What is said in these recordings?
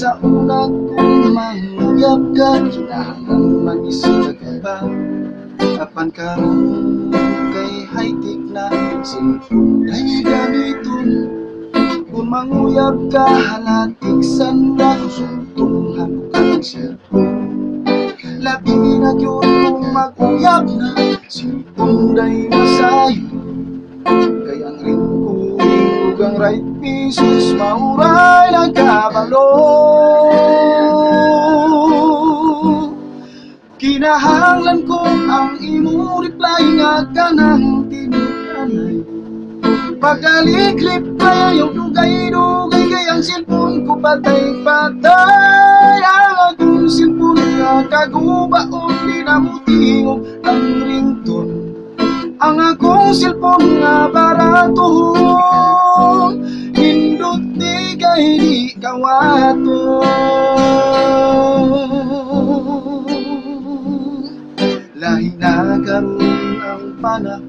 Kaysa una kong manguyab ka, kinahanglan mag-isip ka ba? Apan karon kay high-tech na cellphone ay gamiton. Kung manguyab ka, halatiksan na kusuntong halukan ng cellphone. Labi na yun kung mag-uyab na cellphone ay masayo. Kaya ang ringkuling ug ang right pieces mauray nagkabalo. Kinahanglan ko ang imo reply nga kanang tinukanay. Pagaliklip kaya yung dugay-dugay kay ang cellphone ko patay-patay. Ang akong cellphone nga kagubaon di na mo tingog ang ringtone. Ang akong cellphone nga barato, hindot di kay di kawato. Lahi na karon ang panahon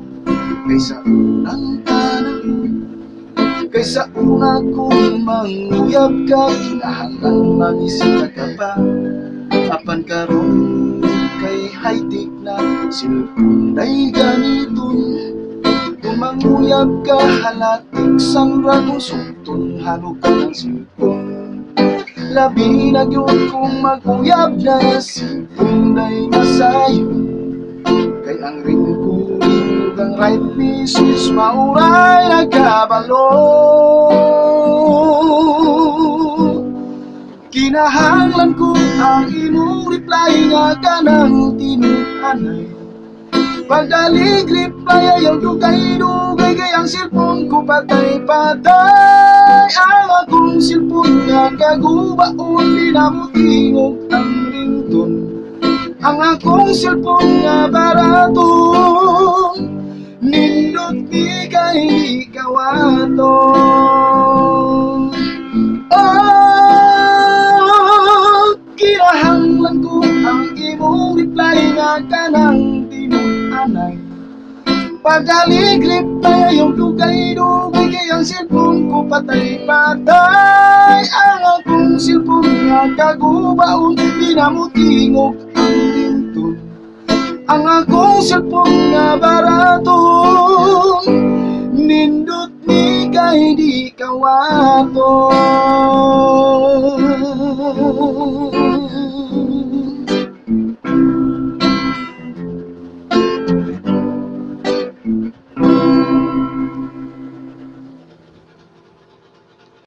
kaysa unang panahon. Kaysa una kong manguyab ka, kinahanglan mag-isip ka pa. Apan karon kay high-tech na cellphone ay gamiton. Kung manguyab ka, halatiksan ra kung suntong halukan ng cellphone. Labi na yun kung mag-uyab na cellphone ay masayo. Kay ang ringkuling ug ang right pieces mauray nagkabalo. Kinahanglan ko ang imong reply nga kanang tinukanay. Pagdalig reply ayaw dugay-dugay kay ang cellphone ko patay-patay. Ang akong cellphone nga kagubaon di na mo tingog ang ringtone. Ang akong cellphone nga barato, nindot di kay di kawato. Oh, kinahanglan ko ang imong reply nga kanang tinukanay. Pagaliklip tayo yung dugay-dugay kay ang cellphone ko patay-patay. Ang akong cellphone nga kagubaon di na mo tingog ang ringtone. Ang akong cellphone nga barato, nindot ni kay di kawato.